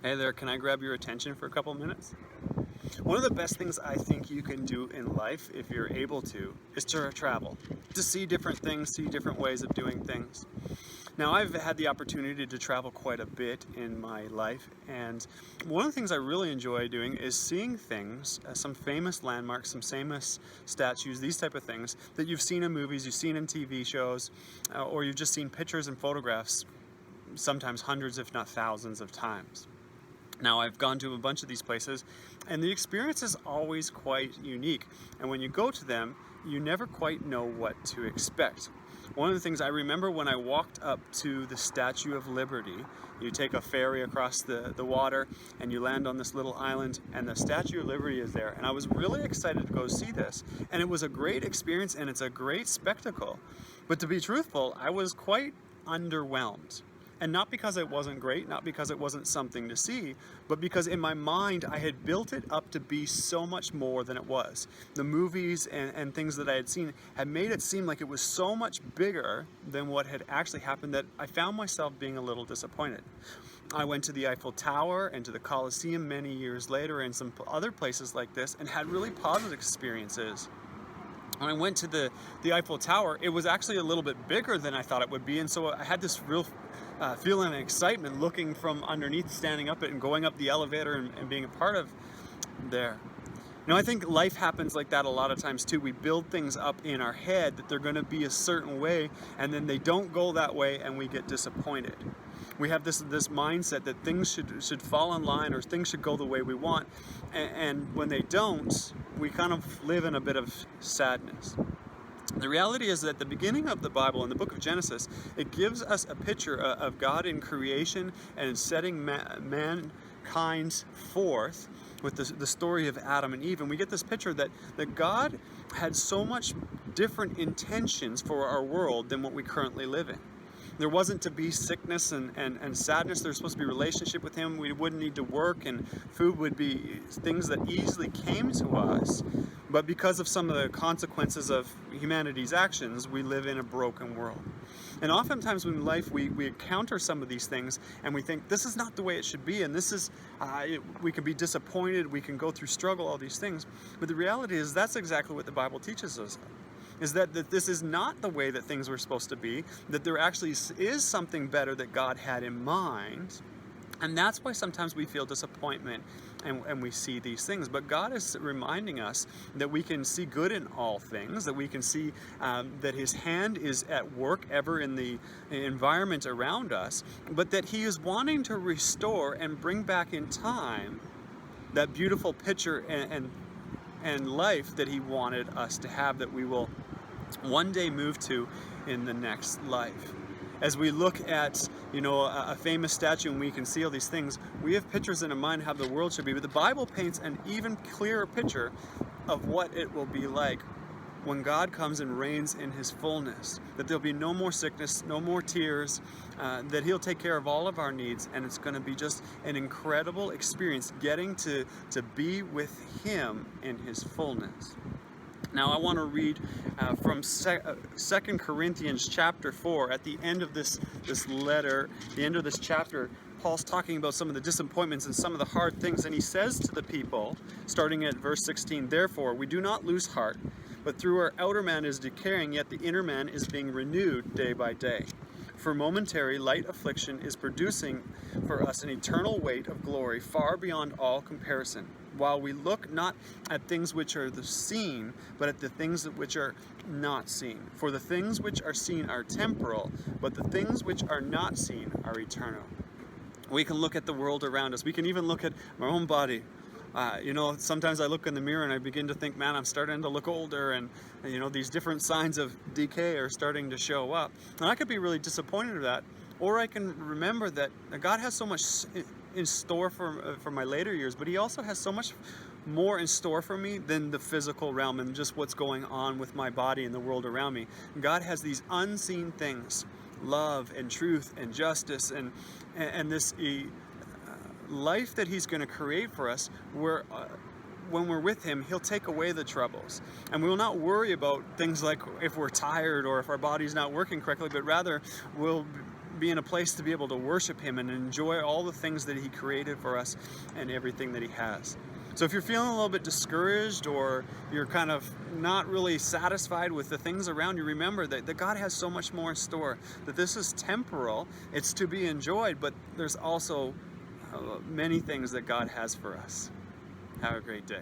Hey there, can I grab your attention for a couple minutes? One of the best things I think you can do in life, if you're able to, is to travel. To see different things, see different ways of doing things. Now, I've had the opportunity to travel quite a bit in my life, and one of the things I really enjoy doing is seeing things, some famous landmarks, some famous statues, these type of things that you've seen in movies, you've seen in TV shows, or you've just seen pictures and photographs, sometimes hundreds if not thousands of times. Now, I've gone to a bunch of these places, and the experience is always quite unique. And when you go to them, you never quite know what to expect. One of the things I remember when I walked up to the Statue of Liberty, you take a ferry across the water, and you land on this little island, and the Statue of Liberty is there. And I was really excited to go see this. And it was a great experience, and it's a great spectacle. But to be truthful, I was quite underwhelmed. And not because it wasn't great, not because it wasn't something to see, but because in my mind I had built it up to be so much more than it was. The movies and things that I had seen had made it seem like it was so much bigger than what had actually happened that I found myself being a little disappointed. I went to the Eiffel Tower and to the Colosseum many years later and some other places like this and had really positive experiences. When I went to the Eiffel Tower, it was actually a little bit bigger than I thought it would be, and so I had this real feeling of excitement looking from underneath, standing up it and going up the elevator and being a part of there. Now, I think life happens like that a lot of times too. We build things up in our head that they're going to be a certain way, and then they don't go that way and we get disappointed. We have this mindset that things should fall in line or things should go the way we want, and when they don't, we kind of live in a bit of sadness. The reality is that at the beginning of the Bible, in the book of Genesis, it gives us a picture of God in creation and in setting mankind forth with the story of Adam and Eve. And we get this picture that God had so much different intentions for our world than what we currently live in. There wasn't to be sickness and sadness. There's supposed to be relationship with Him. We wouldn't need to work, and food would be things that easily came to us. But because of some of the consequences of humanity's actions, we live in a broken world. And oftentimes in life, we encounter some of these things, and we think, this is not the way it should be, and this is, we can be disappointed, we can go through struggle, all these things. But the reality is that's exactly what the Bible teaches us. Is that this is not the way that things were supposed to be, that there actually is something better that God had in mind. And that's why sometimes we feel disappointment and we see these things. But God is reminding us that we can see good in all things, that we can see that His hand is at work ever in the environment around us, but that He is wanting to restore and bring back in time that beautiful picture and life that He wanted us to have, that we will one day move to in the next life. As we look at, a famous statue and we can see all these things, we have pictures in our mind how the world should be, but the Bible paints an even clearer picture of what it will be like when God comes and reigns in His fullness, that there'll be no more sickness, no more tears, that He'll take care of all of our needs, and it's going to be just an incredible experience getting to be with Him in His fullness. Now, I want to read from 2 Corinthians chapter 4. At the end of this letter, the end of this chapter, Paul's talking about some of the disappointments and some of the hard things, and he says to the people, starting at verse 16, "Therefore, we do not lose heart, but through our outer man is decaying, yet the inner man is being renewed day by day. For momentary light affliction is producing for us an eternal weight of glory far beyond all comparison, while we look not at things which are seen, but at the things which are not seen. For the things which are seen are temporal, but the things which are not seen are eternal." We can look at the world around us. We can even look at our own body. Sometimes I look in the mirror and I begin to think, man, I'm starting to look older, and these different signs of decay are starting to show up. And I could be really disappointed with that. Or I can remember that God has so much in store for my later years, but He also has so much more in store for me than the physical realm and just what's going on with my body and the world around me. God has these unseen things, love and truth and justice and this life that He's going to create for us, where when we're with Him, He'll take away the troubles. And we will not worry about things like if we're tired or if our body's not working correctly, but rather we'll be in a place to be able to worship Him and enjoy all the things that He created for us and everything that He has. So if you're feeling a little bit discouraged, or you're kind of not really satisfied with the things around you, remember that God has so much more in store, that this is temporal, it's to be enjoyed, but there's also many things that God has for us. Have a great day.